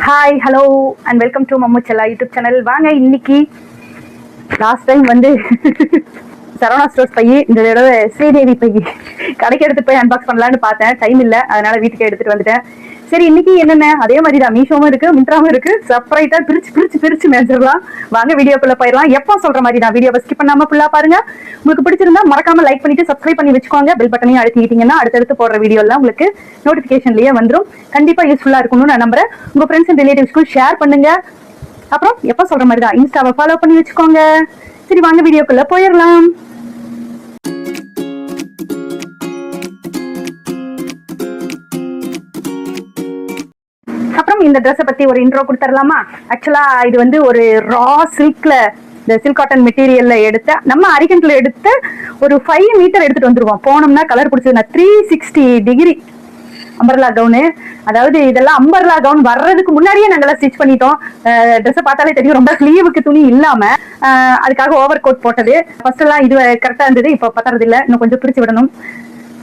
Hi hello and welcome to Mammu Chella YouTube channel. வாங்க இன்னைக்கு last time வந்து சரவணா ஸ்டோர்ஸ் பை, இந்த தடவை ஸ்ரீதேவி பை கடைக்கு எடுத்து போய் அன்பாக்ஸ் பண்ணலான்னு பார்த்தேன். டைம் இல்லை, அதனால வீட்டுக்கு எடுத்துட்டு வந்துட்டேன். சரி, இன்னைக்கு என்னென்ன அதே மாதிரி தான் மீஷோவும் இருக்கு, மிந்த்ராவும் இருக்கு. செப்பரேட்டா பிரிச்சு மேய்ச்சிடலாம். வாங்க வீடியோக்குள்ள போயிடலாம். எப்போ சொல்ற மாதிரி தான் வீடியோவை ஸ்கிப் பண்ணாம ஃபுல்லா பாருங்க. உங்களுக்கு பிடிச்சிருந்தா மறக்காம லைக் பண்ணிட்டு சப்ஸ்கிரைப் பண்ணி வச்சுக்கோங்க. பெல் பட்டனையும் அழுத்திக்கிட்டீங்கன்னா அடுத்தடுத்து போடுற வீடியோ எல்லாம் உங்களுக்கு நோட்டிபிகேஷன்லயே வந்துடும். கண்டிப்பா யூஸ்ஃபுல்லா இருக்கும்னு நான் நம்புறேன். உங்க ஃப்ரெண்ட்ஸ் அண்ட் ரிலேட்டிவ்ஸ்க்கும் ஷேர் பண்ணுங்க. அப்புறம் எப்போ சொல்ற மாதிரி தான் இன்ஸ்டாவை ஃபாலோ பண்ணி வச்சுக்கோங்க. சரி, வாங்க வீடியோக்குள்ள போயிடலாம். அப்புறம் இந்த ட்ரெஸ்ஸை பத்தி ஒரு இன்ட்ரோ கொடுத்துடலாமா? ஆக்சுவலா இது வந்து ஒரு ரா சில்க்ல, இந்த சில்க் காட்டன் மெட்டீரியல்ல எடுத்த, நம்ம அரிகண்ட்ல எடுத்த ஒரு 5 மீட்டர் எடுத்துட்டு வந்துருவோம். போனோம்னா கலர் பிடிச்சதுன்னா 360 டிகிரி அம்பர்லா கவுனு. அதாவது இதெல்லாம் அம்பர்லா கவுன் வர்றதுக்கு முன்னாடியே நாங்கெல்லாம் ஸ்டிச் பண்ணிட்டோம். ட்ரெஸ்ஸை பார்த்தாலே தெரியும், ரொம்ப ஸ்லீவுக்கு துணி இல்லாம அதுக்காக ஓவர் கோட் போட்டது. ஃபர்ஸ்ட் எல்லாம் இது கரெக்டா இருந்தது, இப்போ பத்துறது இல்லை. இன்னும் கொஞ்சம் பிரிச்சு விடணும்.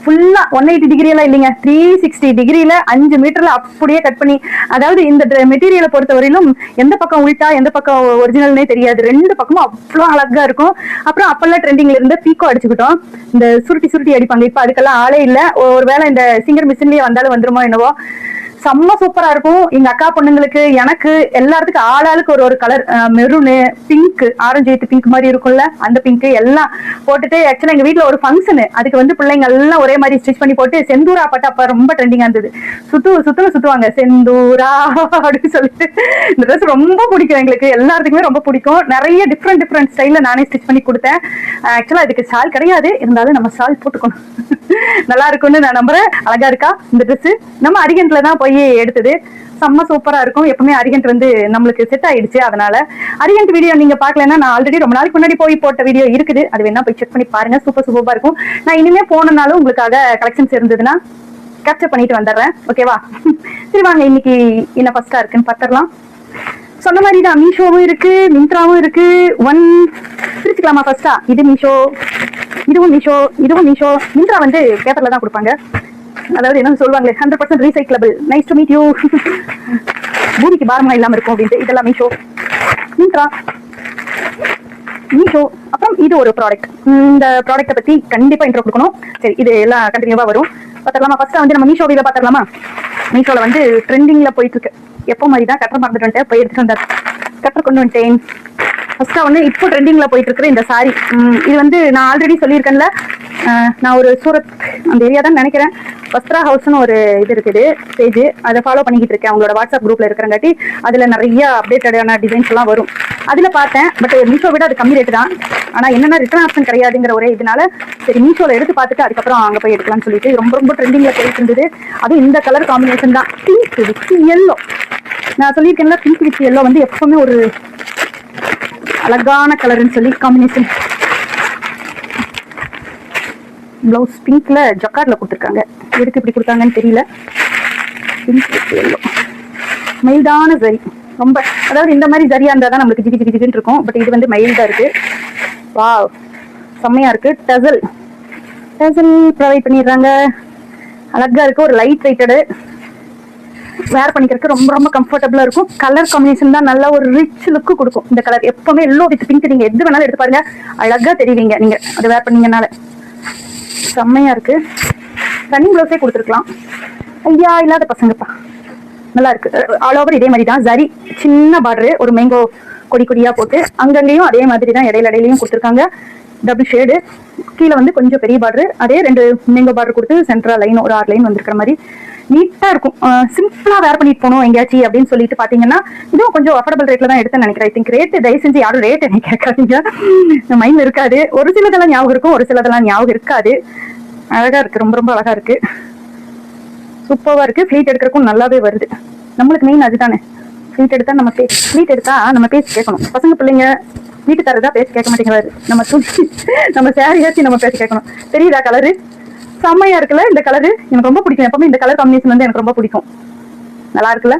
ஃபுல்லா 180 டிகிரி எல்லாம் இல்லைங்க, 360 டிகிரியில 5 மீட்டர்ல அப்படியே கட் பண்ணி. அதாவது இந்த மெட்டீரியலை பொறுத்த வரையிலும் எந்த பக்கம் உள்டா எந்த பக்கம் ஒரிஜினல்னே தெரியாது. 2 பக்கமும் அவ்வளோ அழகா இருக்கும். அப்புறம் அப்பெல்லாம் ட்ரெண்டிங்ல இருந்து பீக்கோ அடிச்சுக்கிட்டோம். இந்த சுருட்டி அடிப்பாங்க, இப்ப அதுக்கெல்லாம் ஆளே இல்லை. ஒருவேளை இந்த சிங்கர் மிஷின்லயே வந்தாலும் வந்துருமோ என்னவோ. செம்ம சூப்பரா இருக்கும். எங்க அக்கா பொண்ணுங்களுக்கு, எனக்கு, எல்லாத்துக்கும் ஆளாளுக்கு ஒரு colour, maroon, pink, orange with pink மாதிரி இருக்கும்ல, அந்த பிங்க் எல்லாம் போட்டுட்டு. ஆக்சுவலா எங்க வீட்டுல ஒரு ஃபங்க்ஷனு, அதுக்கு வந்து பிள்ளைங்க எல்லாம் ஒரே மாதிரி ஸ்டிச் பண்ணி போட்டு செந்தூரா பாட்டு அப்ப ரொம்ப ட்ரெண்டிங்கா இருந்தது. சுத்துவாங்க செந்தூரா அப்படின்னு சொல்லிட்டு. இந்த ட்ரெஸ் ரொம்ப பிடிக்கும் எங்களுக்கு, எல்லாத்துக்குமே ரொம்ப பிடிக்கும். நிறைய டிஃப்ரெண்ட் ஸ்டைல்ல நானே ஸ்டிச் பண்ணி கொடுத்தேன். ஆக்சுவலா இதுக்கு ஷால் கிடையாது, இருந்தாலும் நம்ம ஷால் போட்டுக்கணும். நல்லா இருக்கும்னு நான் நம்புறேன். அழகா இருக்கா இந்த ட்ரெஸ்? நம்ம அரிகண்ட்ல தான் போய் எடுத்தது. செம்ம சூப்பரா இருக்கும். எப்பவுமே அரிகண்ட் வந்து நம்மளுக்கு செட் ஆயிடுச்சு. அதனால அரிகண்ட் வீடியோ நீங்க பாக்கலன்னா, நான் ஆல்ரெடி ரொம்ப நாளைக்கு முன்னாடி போய் போட்ட வீடியோ இருக்குது, அது வேணா போய் செக் பண்ணி பாருங்க. சூப்பரா இருக்கும். நான் இனிமே போனனாலும் உங்களுக்காக கலெக்ஷன்ஸ் இருந்ததுன்னா கேப்சர் பண்ணிட்டு வந்துடுறேன். ஓகேவா? சரி, வாங்க இன்னைக்கு என்ன ஃபர்ஸ்டா இருக்குன்னு பாத்திரலாம். சொன்ன மாதிரி தான் மீஷோவும் இருக்கு, மிந்த்ராவும் இருக்கு. பிரிச்சுக்கலாமா? ஃபர்ஸ்டா இது மீஷோ, இதுவும் மீஷோ. மிந்த்ரா வந்து பேப்பர்ல தான் கொடுப்பாங்க. அதாவது என்ன சொல்லுவாங்களே, 100% recyclable, nice to meet you, பூமிக்கு பாரமா இல்லாம இருக்கும் அப்படின்ட்டு. இதெல்லாம் மிந்த்ரா, மீஷோ. அப்புறம் இது ஒரு ப்ராடக்ட். இந்த ப்ராடக்ட்டை பத்தி கண்டிப்பா இன்ட்ரோ கொடுக்கணும். சரி, இது எல்லாம் கண்டினியூவா வரும். பாத்திரலாமா? ஃபர்ஸ்ட் வந்து நம்ம மீஷோ வீடியோ பாத்திரலாமா? மீஷோல வந்து ட்ரெண்டிங்ல போயிட்டு இருக்கு. எப்போ மாதிரி தான் கட்டர் மறந்துட்டு போய் எடுத்துட்டு வந்தார். கட்டர் கொண்டு வந்துட்டேன். ஃபர்ஸ்டா வந்து இப்போ ட்ரெண்டிங்ல போயிட்டு இருக்கிற இந்த சாரி. இது வந்து நான் ஆல்ரெடி சொல்லியிருக்கேன்ல, நான் ஒரு சூரத் அந்த ஏரியா தான் நினைக்கிறேன். வஸ்த்ரா ஹவுஸ்னு ஒரு இது இருக்குது பேஜ், அதை ஃபாலோ பண்ணிக்கிட்டு இருக்கேன். அவங்களோட வாட்ஸ்அப் குரூப்ல இருக்கிறங்காட்டி அதுல நிறைய அப்டேட்டடான டிசைன்ஸ் எல்லாம் வரும். அதுல பார்த்தேன். பட் மீஷோ விட அது கம்மி ரேட்டு தான். ஆனா என்னன்னா ரிட்டர்ன் ஆப்ஷன் கிடையாதுங்கிற ஒரே இதனால சரி மீஷோல எடுத்து பார்த்துட்டு அதுக்கப்புறம் அங்க போய் எடுக்கலாம்னு சொல்லிட்டு ரொம்ப ட்ரெண்டிங்ல போயிட்டு இருந்தது. அதுவும் இந்த கலர் காம்பினேஷன் தான், பிங்க் வித் எல்லோ. நான் சொல்லியிருக்கேன்ல, பிங்க் வித் எல்லோ வந்து எப்பவுமே ஒரு அழகான கலர்னு சொல்லி காம்பினேஷன். பிளவுஸ் பிங்க்ல ஜக்கார்ட்ல கொடுத்துருக்காங்க. எதுக்கு இப்படி கொடுத்தாங்கன்னு தெரியல. பிங்க் வித் எல்லோ, மைல்டான சரி. ரொம்ப, அதாவது இந்த மாதிரி சரியா இருந்தா தான் நம்மளுக்கு ஜிகின்னு இருக்கும். பட் இது வந்து மைல்டா இருக்கு. வாவ், செம்மையா இருக்கு. டசல் ப்ரொவைட் பண்ணிடுறாங்க. அழகா இருக்கு. ஒரு லைட் வெயிட்டடு, வேர் பண்ணிக்கிறதுக்கு ரொம்ப கம்ஃபர்டபுளா இருக்கும். கலர் காம்பினேஷன் தான் நல்ல ஒரு ரிச் லுக்கு கொடுக்கும். இந்த கலர் எப்பவுமே எல்லோ வித் பிங்க், நீங்க எது வேணாலும் எடுத்து பாருங்க, அழகா தெரிவிங்க நீங்க அதை வேர் பண்ணீங்கனால. செம்மையா இருக்கு. ரன்னிங் ப்ளவுஸே கொடுத்துருக்கலாம். ஐயா இல்லாத பசங்கப்பா, நல்லா இருக்கு. ஆல் ஓவர் இதே மாதிரி தான், சரி சின்ன பார்டரு, ஒரு மேங்கோ கொடியா போட்டு அங்கங்கேயும் அதே மாதிரி தான் இடையிலையும் கொடுத்துருக்காங்க. Double shade. கீழே வந்து கொஞ்சம் பெரிய பார்டரு, அதே 2 மேங்கோ பார்டர் கொடுத்து சென்ட்ரல் லைன் ஒரு 6 லைன் வந்திருக்கிற மாதிரி நீட்டா இருக்கும். சிம்பிளா வேர் பண்ணிட்டு போகணும் எங்கேயாச்சும் அப்படின்னு சொல்லிட்டு பாத்தீங்கன்னா, இதுவும் கொஞ்சம் அஃபோர்டபுள் ரேட்ல தான் எடுத்தேன்னு நினைக்கிறேன். ஐ திங்க் ரேட் தயவு செஞ்சு யாரும் ரேட் என்ன கேட்காதீங்க, மைண்ட் இருக்காது. ஒரு சிலதெல்லாம் ஞாபகம் இருக்கும், ஒரு சிலதெல்லாம் ஞாபகம் இருக்காது. அழகா இருக்கு, ரொம்ப அழகா இருக்கு. சூப்பரா இருக்கு. ஃபிளீட் எடுக்கிறதுக்கும் நல்லாவே வருது. நம்மளுக்கு மெயின் அதுதானே, ஃபிளீட் எடுத்தா நம்ம பேசி கேட்கணும். பசங்க பிள்ளைங்க வீட்டுக்காரர் தான் பேசி கேட்க மாட்டேங்கிறாரு. நம்ம சேரியாச்சு நம்ம பேசி கேட்கணும். தெரியுதா கலரு? செம்மையா இருக்குல்ல இந்த கலரு? எனக்கு ரொம்ப பிடிக்கும். எப்பவுமே இந்த கலர் காம்பினேஷன் வந்து எனக்கு ரொம்ப பிடிக்கும். நல்லா இருக்குல்ல?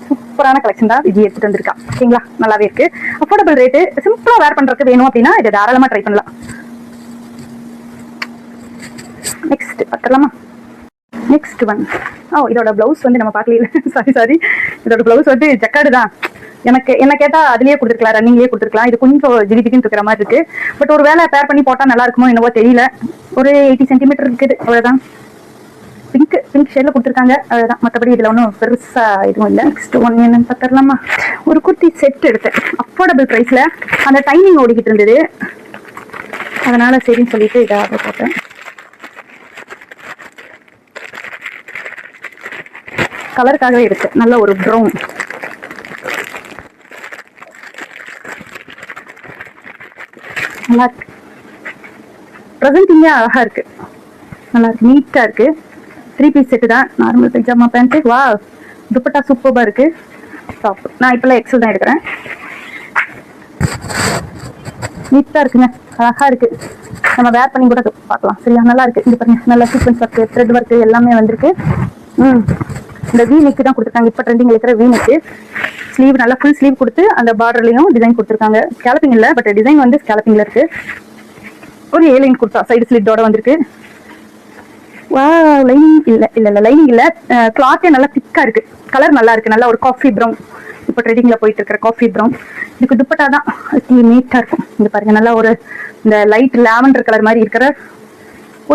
சூப்பரான கலெக்ஷன் தான் இது எடுத்துட்டு வந்திருக்கா. ஓகேங்களா? நல்லாவே இருக்கு. Affordable rate. சிம்பிளா வேர் பண்றதுக்கு வேணும் அப்படின்னா இதை தாராளமா ட்ரை பண்ணலாம். நெக்ஸ்ட் பார்த்துடலாமா? Next one. இதோட பிளவுஸ் வந்து நம்ம பார்க்கல. சாரி, இதோட பிளவுஸ் வந்து ஜக்காடு தான். எனக்கு என்ன கேட்டா அதுலயே கொடுத்துருக்கலாம், ரன்னிங்லயே கொடுத்துருக்கலாம். இது கொஞ்சம் ஜிலிபிக்குன்னு இருக்கிற மாதிரி இருக்கு. பட் ஒரு வேலை பேர் பண்ணி போட்டா நல்லா இருக்குமோ என்னவோ தெரியல. ஒரு 80 சென்டிமீட்டர் இருக்குது, அவ்வளவுதான். பிங்க் ஷேட்ல கொடுத்துருக்காங்க, அவ்வளவுதான். மற்றபடி இதுல ஒன்றும் பெருசா எதுவும் இல்லை. நெக்ஸ்ட் ஒன் என்னன்னு பார்த்துடலாமா? ஒரு குர்த்தி செட் எடுத்தேன் அஃபோர்டபுள் பிரைஸ்ல. அந்த டைமிங் ஓடிக்கிட்டு இருந்தது, அதனால சரின்னு சொல்லிட்டு இதை ஆர்டர் போட்டேன். கலருக்காகவே இருக்கு. நல்ல ஒரு ப்ரௌன். நல்லா இருக்கு, ப்ரெசென்டிங்கா அழகா இருக்கு, நல்லா இருக்கு, நீட்டா இருக்கு. 3 பீஸ் செட்டு தான், நார்மல் பைஜாமா பேண்ட். வா, துப்பட்டா சூப்பரா இருக்கு. டாப் நான் இப்பெல்லாம் எக்ஸல் தான் எடுக்கிறேன். நீட்டா இருக்குங்க, அழகா இருக்கு. நம்ம வேர் பண்ணி கூட பார்க்கலாம். சரியா, நல்லா இருக்கு. இது பாருங்க, நல்லா சீக்வன்ஸ் ஒர்க், த்ரெட் ஒர்க் எல்லாமே வந்திருக்கு. இந்த வி நெக் தான் கொடுத்துருக்காங்க, இப்போ ட்ரெண்டிங் இருக்கிற வி நெக். ஸ்லீவ் நல்லா ஃபுல் ஸ்லீவ் கொடுத்து அந்த பார்டர்லயும் டிசைன் கொடுத்துருக்காங்க. ஸ்கேலப்பிங் இல்லை, பட் டிசைன் வந்து ஸ்கேலப்பிங்ல இருக்கு. ஒரு ஏலைன் கொடுத்தா சைடு ஸ்லிட்டோட வந்திருக்கு. வா, லைனிங் இல்ல லைனிங் இல்ல, கிளாத்தே நல்லா திக்கா இருக்கு. கலர் நல்லா இருக்கு, நல்லா ஒரு காஃபி ப்ரௌன். இப்போ ட்ரெண்டிங்ல போயிட்டு இருக்கிற காஃபி ப்ரௌன். இதுக்கு துப்பட்டா தான் நீட்டா இருக்கும். இது பாருங்க, நல்லா ஒரு இந்த லைட் லாவெண்டர் கலர் மாதிரி இருக்கிற.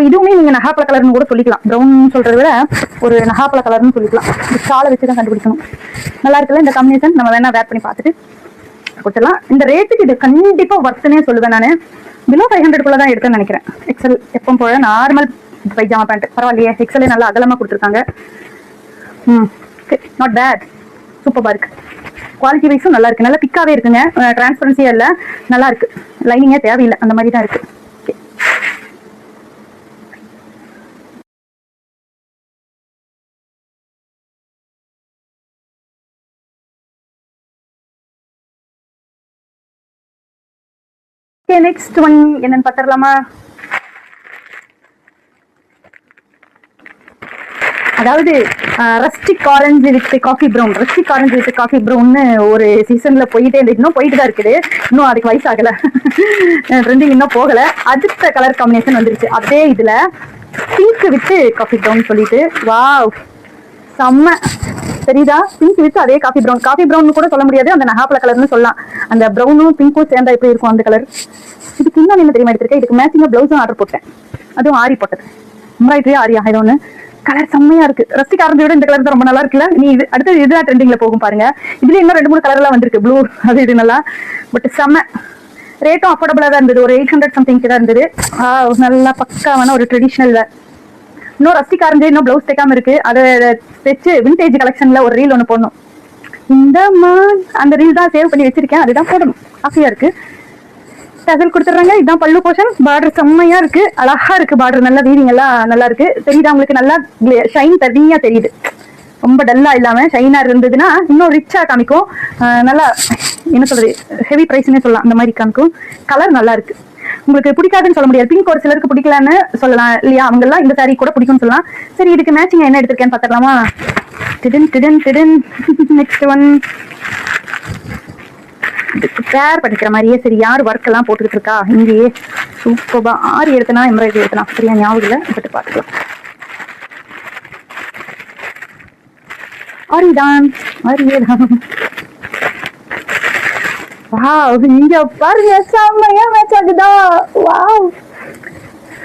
இதுவுமே நீங்க நகாப்பழ கலர்னு கூட சொல்லிக்கலாம். ப்ரௌன் சொல்றதை விட ஒரு நகாப்பழ கலர்னு சொல்லிக்கலாம். ஷாலை வச்சுதான் கண்டுபிடிக்கணும். நல்லா இருக்குல்ல இந்த காம்பினேஷன்? நம்ம வேணா வேர் பண்ணி பார்த்துட்டு கொடுத்துடலாம். இந்த ரேட்டுக்கு இது கண்டிப்பா வர்த்துனே சொல்லுவேன். நான் பிலோ 500 தான் எடுத்தேன்னு நினைக்கிறேன். எக்ஸல் எப்பவும் போல நார்மல் பைஜாமா பேண்ட் பரவாயில்லையே. எக்ஸலே நல்லா அகலமா கொடுத்துருக்காங்க. நாட் பேட், சூப்பரா இருக்கு. குவாலிட்டி வைஸும் நல்லா இருக்கு, நல்லா திக்காவே இருக்குங்க. டிரான்ஸ்பரன்சியா இல்ல, நல்லா இருக்கு. லைனிங்கே தேவையில்லை, அந்த மாதிரி தான் இருக்கு. நெக்ஸ்ட் ஒன் என்னன்னு பார்த்துடலாமா? அதாவது rustic orange with coffee brown. Rustic orange with coffee ப்ரௌன்னு ஒரு சீசன்ல போயிட்டே இருந்து, இன்னும் போயிட்டு தான் இருக்குது. இன்னும் அதுக்கு வயசு ஆகல, ட்ரெண்டிங் இன்னும் போகல. அடுத்த கலர் காம்பினேஷன் வந்துருச்சு. அதே இதுல பிங்க் வித் காஃபி ப்ரௌன் சொல்லிட்டு, வாவ் செம்ம. தெரியுதா? பிங்க் வித் அதே காஃபி ப்ரௌன். காஃபி ப்ரௌன் கூட சொல்ல முடியாது, அந்த நகாப்பழ கலர்னு சொல்லலாம். அந்த ப்ரௌனும் பிங்க்கும் சேர்ந்தா எப்படி இருக்கும் அந்த கலர். இதுக்கு இன்னும் என்ன தெரியுமா எடுத்திருக்கேன்? இதுக்கு மேட்சிங்கா பிளவுஸும் ஆர்டர் போட்டேன். அதுவும் ஆரி போட்டது, எம்ப்ராய்டரி ஆரியா இது ஒன்று. கலர் செம்மையா இருக்கு. ரஸ்டிக் ஆரஞ்சை விட இந்த கலர் தான் ரொம்ப நல்லா இருக்குல்ல. நீ இது அடுத்தது இதுதான் ட்ரெண்டிங்ல போகும் பாருங்க. இதுல இன்னும் 2-3 கலர் எல்லாம் வந்திருக்கு, ப்ளூ அது இது நல்லா. பட் செம்ம. ரேட்டும் அஃபோர்டபுளா தான் இருந்தது. ஒரு 800 சம்திங் தான் இருந்தது. நல்லா பக்காவான ஒரு ட்ரெடிஷனல். இன்னும் ரஸ்டிக் ஆரஞ்சு இன்னும் பிளவுஸ் தைக்காம இருக்கு. அதை தைச்சு விண்டேஜ் கலெக்ஷன்ல ஒரு ரீல் ஒன்று போடணும். இந்த அந்த ரீல் தான் சேவ் பண்ணி வச்சிருக்கேன், அதுதான் போடணும். ஆசையா இருக்கு. டசல் கொடுத்துட்றாங்க. இதுதான் பல்லு போர்ஷன். பார்டர் செம்மையா இருக்கு, அழகா இருக்கு. பார்டர் நல்லா வீவிங் எல்லாம் நல்லா இருக்கு. தெரியுதா உங்களுக்கு? நல்லா ஷைன் தனியா தெரியுது. ரொம்ப டல்லா இல்லாம ஷைனா இருந்ததுன்னா இன்னும் ரிச்சா காமிக்கும். நல்லா என்ன சொல்றது, ஹெவி பிரைஸ்னே சொல்லலாம், அந்த மாதிரி காமிக்கும். கலர் நல்லா இருக்கு. உங்களுக்கு பிடிக்காதுன்னு சொல்ல முடியாது. பிங்க் ஒரு சிலருக்கு பிடிக்கலான்னு சொல்லலாம் இல்லையா? அவங்க எல்லாம் இந்த சாரி கூட பிடிக்கும்னு சொல்லலாம். சரி, இதுக்கு மேட்சிங் என்ன எடுத்திருக்கேன்னு பாத்துக்கலாமா? நெக்ஸ்ட் ஒன் பேர் பண்ணிக்கிற மாதிரியே. சரி, யார் ஒர்க் எல்லாம் போட்டுக்கிட்டு இருக்கா இங்கேயே? சூப்பரா ஆரி எடுத்தனா எம்ப்ராய்டரி எடுத்தனா சரியா ஞாபகம் இல்லை, பட்டு பார்த்துக்கலாம். ஆரிதான், ஆரியே தான். வாவ், இங்க பாருங்க, செம்மையா மேட்ச் ஆகுதா? வாவ்,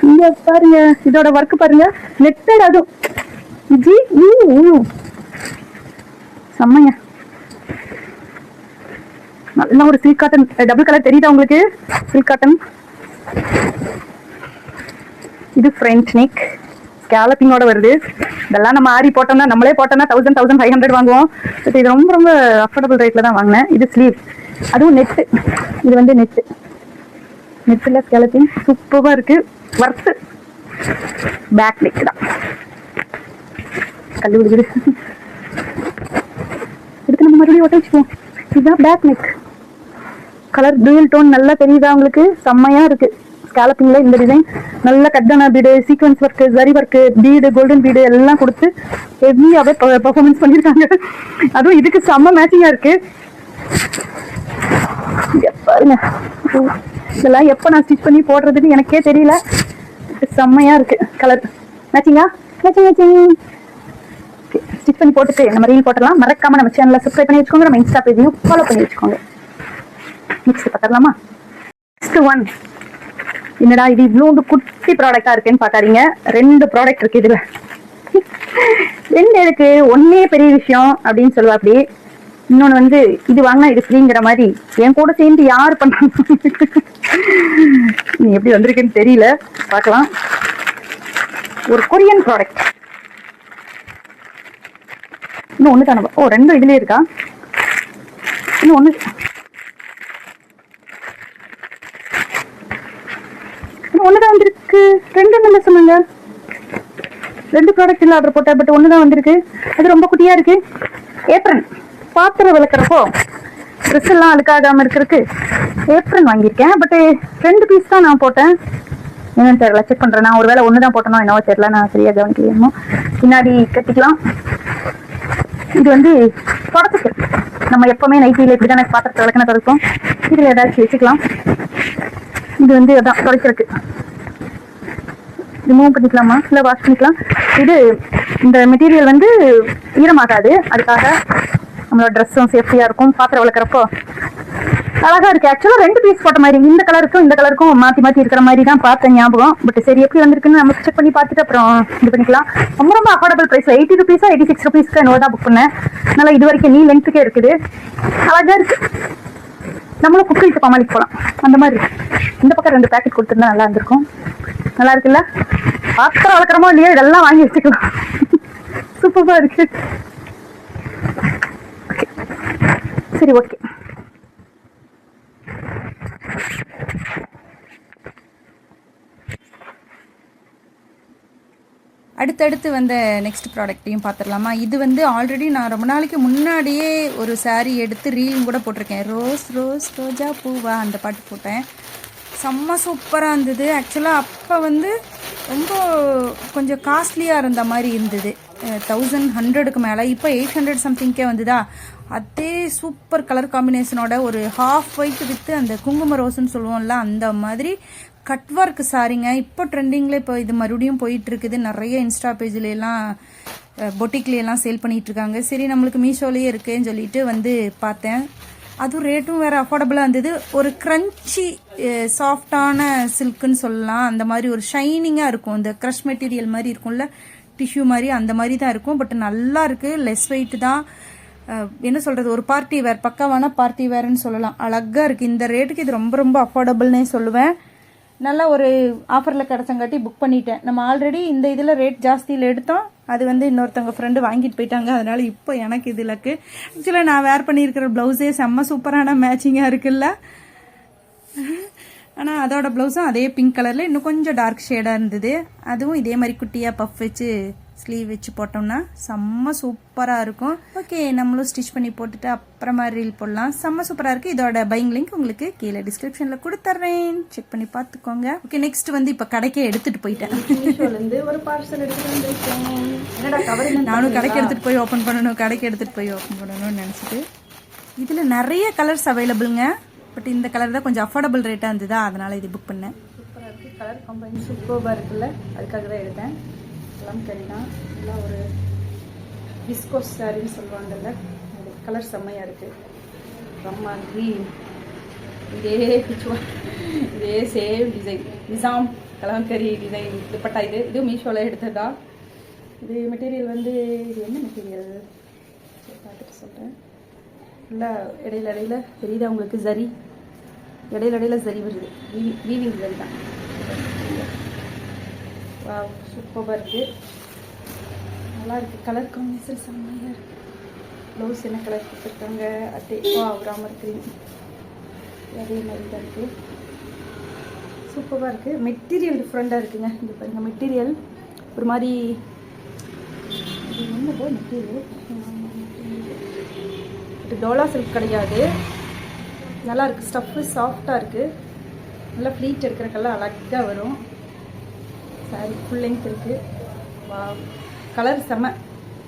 இங்க பாருங்க, இதோட ஒர்க் பாருங்க. நெட்டட் அதுவும் ஜி செம்மையா. நல்ல ஒரு சில்க் காட்டன் டபுள் கலர். தெரியுதா உங்களுக்கு? Silk cotton. இது ஃப்ரெஞ்ச் நெக் ஸ்கேலப்பிங்கோட வருது. இதெல்லாம் நம்ம ஆரி போட்டோம்னா, நம்மளே போட்டோம்னா 1500 வாங்குவோம். பட் இது ரொம்ப ரொம்ப அஃபோர்டபுள் ரேட்ல தான் வாங்கினேன். இது ஸ்லீவ், அதுவும் நெட்டு. இது வந்து நெட்டில் ஸ்கேலப்பிங் சூப்பராக இருக்கு. ஒர்த்து. பேக் நெக் தான். கல்லு விடுது. இதுக்கு நம்ம மறுபடியும் ஒட்ட வச்சுக்குவோம். இதுதான் back neck. Colour dual tone நல்லா தெரியுதா உங்களுக்கு? செம்மையா இருக்கு. ஸ்கேலப்பிங்ல இந்த டிசைன் நல்ல கட்டான bead, sequence work, zari work, bead, golden bead எல்லாம் கொடுத்து ஹெவியாவே பெர்ஃபார்மன்ஸ் பண்ணிருக்காங்க. அதுவும் இதுக்கு செம்ம மேட்சிங்கா இருக்கு. பாருங்க, இதெல்லாம் எப்ப நான் ஸ்டிச் பண்ணி போடுறதுன்னு எனக்கே தெரியல. செம்மையா இருக்கு. கலர் மேட்சிங்கா ஸ்டிச் பண்ணி போட்டுட்டு நம்ம ரீல் போட்டலாம். மறக்காம நம்ம சேனலை சப்ஸ்கிரைப் பண்ணி வச்சுக்கோங்க. நம்ம இன்ஸ்டா பேஜையும் ஃபாலோ பண்ணி வச்சுக்கோங்க. நெக்ஸ்ட் பார்த்துடலாமா? Next one. என்னடா இது இவ்வளோ குட்டி ப்ராடக்டா இருக்குன்னு பார்க்காதீங்க. 2 ப்ராடக்ட் இருக்கு இதுல. 2 இருக்கு. ஒன்னே பெரிய விஷயம் அப்படின்னு சொல்லுவா. அப்படி இன்னொன்னு வந்து இது வாங்கினா இது ஃப்ரீங்கிற மாதிரி என் கூட சேர்ந்து யார் பண்ணாங்க. நீ எப்படி வந்திருக்குன்னு தெரியல, பார்க்கலாம். ஒரு கொரியன் ப்ராடக்ட். இன்னும் ஒண்ணு தானே? ஓ 2 இதுலயே இருக்கா? இன்னும் ஒண்ணு ஒண்ணுதான் வந்திருக்கு. 2 நல்ல சொன்னாங்க. 2 ப்ராடக்ட் இல்ல ஆர்டர் போட்டா, பட் ஒண்ணுதான் வந்திருக்கு. அது ரொம்ப குட்டியா இருக்கு. ஏப்ரன் பாத்திரம் விளக்குறப்போ ட்ரெஸ் எல்லாம் அழுக்காகாம இருக்கிறதுக்கு ஏப்ரன் வாங்கியிருக்கேன். பட் 2 பீஸ் தான் நான் போட்டேன். என்னன்னு தெரியல, செக் பண்றேன். நான் ஒருவேளை ஒண்ணுதான் போட்டனோ என்னவோ தெரியல, நான் சரியா கவனிக்கணும். பின்னாடி கட்டிக்கலாம். இது வந்து தொடச்சுக்கு நம்ம எப்பவுமே நைட்டில இப்படிதான் பாத்திரத்தை விளக்குன தொடக்கும். இதுல ஏதாச்சும் வச்சுக்கலாம். இது வந்து அதான் தொடச்சிருக்கு. ரிமூவ் பண்ணிக்கலாமா இல்லை வாஷ் பண்ணிக்கலாம். இது இந்த மெட்டீரியல் வந்து ஈரமாகாது, அதுக்காக நம்மளோட ட்ரெஸ்ஸும் சேஃப்டியா இருக்கும். பாத்திரம் விளக்குறப்போ அழகா இருக்கு. ஆக்சுவலா 2 பீஸ் போட்ட மாதிரி இந்த கலருக்கும் இந்த கலருக்கும் மாத்தி மாத்தி இருக்கிற மாதிரி தான் பார்த்தேன் ஞாபகம். பட் சரி எப்படி வந்திருக்குன்னு நம்ம செக் பண்ணி பார்த்துட்டு அப்புறம் இது பண்ணிக்கலாம். ரொம்ப ரொம்ப அஃபோர்டபுள் பிரைஸ். 80 ருபீஸா 86 ருபீஸ்க்கு என்னவோ தான் புக் பண்ணேன். அதனால இது வரைக்கும் நீ லென்த்துக்கே இருக்குது. அழகா இருக்கு. நம்மளும் குக்கிட்டு சமாளிக்க போகலாம் அந்த மாதிரி. இந்த பக்கம் 2 பேக்கெட் கொடுத்துருந்தா நல்லா இருந்திருக்கும். நல்லா இருக்குல்ல? பாத்திரம் வளர்க்குறமோ இல்லையோ இதெல்லாம் வாங்கி வச்சுக்கலாம். சூப்பரா இருக்கு. சரி, ஓகே. அடுத்தடுத்து வந்த நெக்ஸ்ட் ப்ராடக்ட்டையும் பார்த்துடலாமா? இது வந்து ஆல்ரெடி நான் ரொம்ப நாளைக்கு முன்னாடியே ஒரு சாரீ எடுத்து ரீலும் கூட போட்டிருக்கேன். ரோஸ் ரோஸ் ரோஜா பூவா அந்த பாட்டு போட்டேன். செம்ம சூப்பராக இருந்தது. ஆக்சுவலாக அப்போ வந்து ரொம்ப கொஞ்சம் காஸ்ட்லியாக இருந்த மாதிரி இருந்தது. 1100க்கு மேலே. இப்போ 800 சம்திங்க்கே வந்துதா. அதே சூப்பர் கலர் காம்பினேஷனோட ஒரு ஹாஃப் ஒயிட் வித்து அந்த குங்கும ரோஸ்ன்னு சொல்லுவோம்ல, அந்த மாதிரி கட் ஒர்க் சாரிங்க. இப்போ ட்ரெண்டிங்கில் இப்போ இது மறுபடியும் போயிட்டு இருக்குது. நிறைய இன்ஸ்டா பேஜ்லாம் பொட்டிக்லாம் சேல் பண்ணிட்டு இருக்காங்க. சரி நம்மளுக்கு மீஷோலேயே இருக்குன்னு சொல்லிட்டு வந்து பார்த்தேன். அதுவும் ரேட்டும் வேறு அஃபோர்டபுளாக இருந்தது. ஒரு க்ரன்ச்சி சாஃப்டான சில்க்குன்னு சொல்லலாம். அந்த மாதிரி ஒரு ஷைனிங்காக இருக்கும். இந்த க்ரஷ் மெட்டீரியல் மாதிரி இருக்கும்ல, டிஷ்யூ மாதிரி, அந்த மாதிரி தான் இருக்கும். பட் நல்லா இருக்குது. லெஸ் வெயிட் தான். என்ன சொல்கிறது, ஒரு பார்ட்டி வேர், பக்காவான பார்ட்டி வேர்ன்னு சொல்லலாம். அழகாக இருக்குது. இந்த ரேட்டுக்கு இது ரொம்ப ரொம்ப அஃபோர்டபுள்னே சொல்லுவேன். நல்லா ஒரு ஆஃபரில் கிடச்சங்காட்டி புக் பண்ணிட்டேன். நம்ம ஆல்ரெடி இந்த இதில் ரேட் ஜாஸ்தியில் எடுத்தோம். அது வந்து இன்னொருத்தவங்க ஃப்ரெண்டு வாங்கிட்டு போயிட்டாங்க. அதனால் இப்போ எனக்கு இது லக்கு. ஆக்சுவலாக நான் வேர் பண்ணியிருக்கிற ப்ளவுஸே செம்ம சூப்பரான மேட்சிங்காக இருக்குல்ல. ஆனால் அதோட ப்ளவுஸும் அதே பிங்க் கலரில் இன்னும் கொஞ்சம் டார்க் ஷேடாக இருந்தது. அதுவும் இதே மாதிரி குட்டியாக பஃப் வச்சு ஸ்லீவ் வச்சு போட்டோம்னா செம்ம சூப்பராக இருக்கும். ஓகே, நம்மளும் ஸ்டிச் பண்ணி போட்டுட்டு அப்புறமா ரீல் போடலாம். செம்ம சூப்பராக இருக்குது. இதோட பையிங் லிங்க் உங்களுக்கு கீழே டிஸ்கிரிப்ஷனில் கொடுத்துட்றேன், செக் பண்ணி பார்த்துக்கோங்க. ஓகே, நெக்ஸ்ட் வந்து இப்போ கடைக்கே எடுத்துகிட்டு போயிட்டேன். ஒரு பார்சல் எடுத்துகிட்டு நானும் கடைக்கு எடுத்துகிட்டு போய் ஓப்பன் பண்ணணும், கடைக்கு எடுத்துகிட்டு போய் ஓப்பன் பண்ணணும்னு நினச்சிட்டு. இதில் நிறைய கலர்ஸ் அவைலபிளுங்க. பட் இந்த கலர் தான் கொஞ்சம் அஃபோர்டபுள் ரேட்டாக இருந்ததா, அதனால் இது புக் பண்ணேன். சூப்பராக இருக்குது. கலர் காம்பினேஷன் சூப்பராக இருக்குல்ல, அதுக்காக தான் எடுத்தேன். எல்லாம் கறி தான். எல்லாம் ஒரு விஸ்கோஸ் சாரின்னு சொல்லுவாங்கல்ல, அது கலர் செம்மையாக இருக்குது. ரம்மா க்ரீன், இதே பிச்சுவா, இதே same design, Nizam Kalamkari design dupatta. இது மீஷோவில் எடுத்ததா. இது மெட்டீரியல் வந்து இது என்ன மெட்டீரியல் பார்த்துட்டு சொல்கிறேன். ஃபுல்லாக இடையில இடையில தெரியுதா உங்களுக்கு ஜரி, இடையில இடையில ஜரி வருது. வீவிங் ஜரி தான். வா, சூப்பராக இருக்குது. நல்லா இருக்குது. கலர் காம்பினேஷன் செம்மையாக இருக்குது. ப்ளவுஸ் என்ன கலர் கொடுத்துருக்காங்க, அதே ராமர் க்ரீன், அதே மாதிரி தான் இருக்குது. சூப்பராக இருக்குது. மெட்டீரியல் டிஃப்ரெண்ட்டாக இருக்குங்க. இது பாருங்கள், மெட்டீரியல் ஒரு மாதிரி இது என்ன போ மெட்டீரியல். இது டோலா சில்க் கிடையாது. நல்லா இருக்குது. ஸ்டஃப்பு சாஃப்டாக இருக்குது. நல்லா ஃப்ளீட் எடுக்கிறக்கெல்லாம் அழகாக வரும். சாரி ஃபுல் லென்த் இருக்குது. வா, கலர் செம்ம.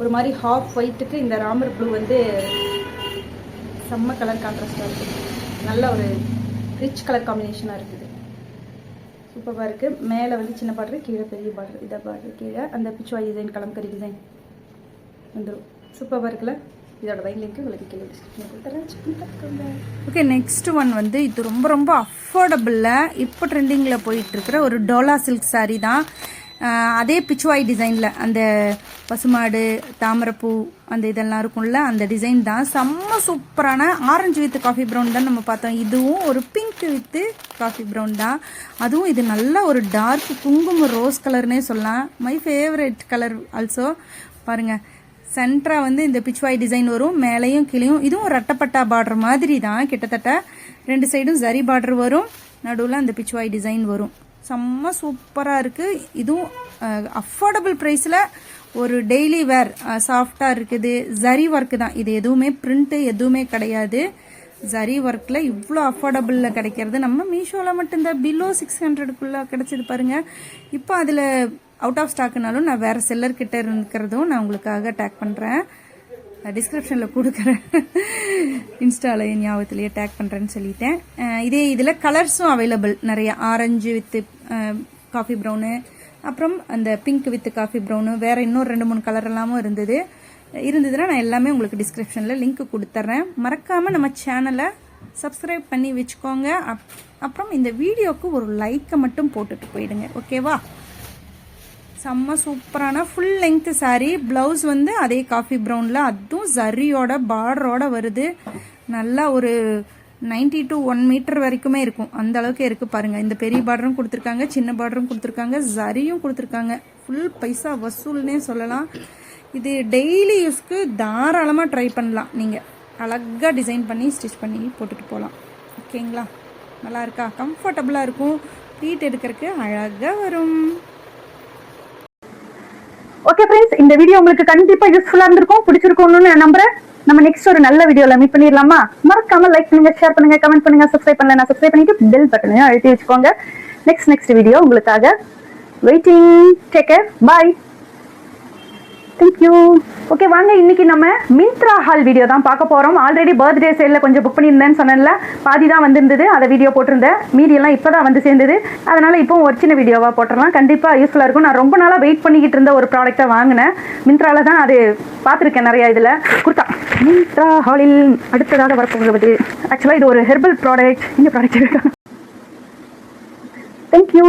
ஒரு மாதிரி ஹாஃப் ஒயிட்டுக்கு இந்த ராமர் ப்ளூ வந்து செம்ம கலர் கான்ட்ராஸ்டாக இருக்குது. நல்ல ஒரு ரிச் கலர் காம்பினேஷனாக இருக்குது. சூப்பராக இருக்குது. மேலே வந்து சின்ன பார்டர், கீழே பெரிய பார்டர். இதை பார்டர் கீழே அந்த பிச்சுவாய் டிசைன், கலம்கரி டிசைன் வந்துடும். சூப்பராக இருக்குல்ல? இதோட பை லிங்க் உங்களுக்கு கீழே டிஸ்கிரிப்ஷனில் கொடுத்துறேன், செக் பண்ணி பார்த்துக்கோங்க. ஓகே, நெக்ஸ்ட் ஒன் வந்து இது ரொம்ப ரொம்ப அஃபோர்டபுளில் இப்போ ட்ரெண்டிங்கில் போயிட்டுருக்கிற ஒரு டோலா சில்க் சாரீ தான். அதே பிச்சுவாய் டிசைனில் அந்த பசுமாடு, தாமரைப்பூ அந்த இதெல்லாம் இருக்கும்ல, அந்த டிசைன் தான். செம்ம சூப்பரான ஆரஞ்சு வித் காஃபி ப்ரௌன் தான் நம்ம பார்த்தோம். இதுவும் ஒரு பிங்க் வித் காஃபி ப்ரௌன் தான். அதுவும் இது நல்ல ஒரு டார்க் குங்கும ரோஸ் கலர்னே சொல்லலாம். My favourite colour also. பாருங்கள், சென்டரா வந்து இந்த பிச்சுவாய் டிசைன் வரும், மேலேயும் கீழேயும். இதுவும் ஒரு அட்டப்பட்டா பார்டர் மாதிரி தான் கிட்டத்தட்ட. 2 சைடும் ஜரி பார்டர் வரும், நடுவில் அந்த பிச்சுவாய் டிசைன் வரும். செம்ம சூப்பராக இருக்குது. இதுவும் அஃபோர்டபுள் ப்ரைஸில் ஒரு டெய்லி வேர் சாஃப்டாக இருக்குது. ஜரி ஒர்க்கு தான் இது, எதுவுமே பிரிண்ட்டு எதுவுமே கிடையாது. ஜரி ஒர்க்கில் இவ்வளோ அஃபோர்டபுளில் கிடைக்கிறது நம்ம மீஷோவில் மட்டும்தான். பிலோ 600க்குள்ளே கிடச்சிது பாருங்கள். இப்போ அதில் அவுட் ஆஃப் ஸ்டாக்குனாலும் நான் வேறு செல்லர்கிட்ட இருக்கிறதும் நான் உங்களுக்காக டேக் பண்ணுறேன், டிஸ்கிரிப்ஷனில் கொடுக்குறேன். இன்ஸ்டாவில் ஞாபகத்துலேயே டேக் பண்ணுறேன்னு சொல்லிட்டேன். இதே இதில் கலர்ஸும் அவைலபிள் நிறைய. ஆரஞ்சு வித்து காஃபி ப்ரௌனு, அப்புறம் அந்த பிங்க் வித் காஃபி ப்ரௌனு, வேறு இன்னும் 2-3 கலர் எல்லாமும் இருந்ததுன்னா நான் எல்லாமே உங்களுக்கு டிஸ்கிரிப்ஷனில் லிங்க் கொடுத்துட்றேன். மறக்காமல் நம்ம சேனலை சப்ஸ்கிரைப் பண்ணி வச்சுக்கோங்க. அப்புறம் இந்த வீடியோவுக்கு ஒரு லைக்கை மட்டும் போட்டுட்டு போயிடுங்க, ஓகேவா? செம்ம சூப்பரான ஃபுல் லெங்க் சாரீ. ப்ளவுஸ் வந்து அதே காஃபி ப்ரௌனில், அதுவும் ஜரியோட பார்டரோட வருது. நல்லா ஒரு 90 to 1 மீட்டர் வரைக்குமே இருக்கும், அந்த அளவுக்கு இருக்குது பாருங்கள். இந்த பெரிய பார்டரும் கொடுத்துருக்காங்க, சின்ன பார்டரும் கொடுத்துருக்காங்க, ஜரியும் கொடுத்துருக்காங்க. ஃபுல் பைசா வசூல்னே சொல்லலாம். இது டெய்லி யூஸ்க்கு தாராளமாக ட்ரை பண்ணலாம். நீங்கள் அழகாக டிசைன் பண்ணி ஸ்டிச் பண்ணி போட்டுட்டு போகலாம், ஓகேங்களா? நல்லா இருக்கா? கம்ஃபர்டபுளாக இருக்கும், ப்ளீட் எடுக்கிறதுக்கு அழகாக வரும். ஓகே ஃப்ரெண்ட்ஸ், இந்த வீடியோ உங்களுக்கு கண்டிப்பா யூஸ்ஃபுல்லா இருந்திருக்கும், பிடிச்சிருக்கும்னு நான் நம்புறேன். நம்ம நெக்ஸ்ட் ஒரு நல்ல வீடியோல மீட் பண்ணிடலாமா? மறக்காம லைக் பண்ணுங்க, ஷேர் பண்ணுங்க, கமெண்ட் பண்ணுங்க, சப்ஸ்கிரைப் பண்ணலன்னா சப்ஸ்கிரைப் பண்ணிட்டு பெல் பட்டனையும் அழுத்தி வச்சுக்கோங்க. நெக்ஸ்ட் வீடியோ உங்களுக்காக waiting. Take care, bye, thank you. Okay, வாங்க இன்னைக்கு நம்ம மிந்த்ரா ஹால் வீடியோ தான் பார்க்க போகிறோம். ஆல்ரெடி பர்த்டே சேலில் கொஞ்சம் புக் பண்ணியிருந்தேன்னு சொன்னேன்ல, பாதி தான் வந்திருந்தது, அதை வீடியோ போட்டிருந்தேன். மீதியெல்லாம் இப்போ தான் வந்து சேர்ந்தது. அதனால் இப்போ ஒரு சின்ன வீடியோவாக போட்டுடலாம். கண்டிப்பாக யூஸ்ஃபுல்லாக இருக்கும். நான் ரொம்ப நாளாக வெயிட் பண்ணிக்கிட்டு இருந்த ஒரு ப்ராடக்ட்டை வாங்கினேன். மிந்த்ராவில் தான் அது பார்த்துருக்கேன் நிறையா. இதில் குர்த்தா மிந்த்ரா ஹாலில் அடுத்ததாக வரப்போகிறது. ஆக்சுவலாக இது ஒரு ஹெர்பல் ப்ராடக்ட். இந்த ப்ராடக்ட் தேங்க்யூ.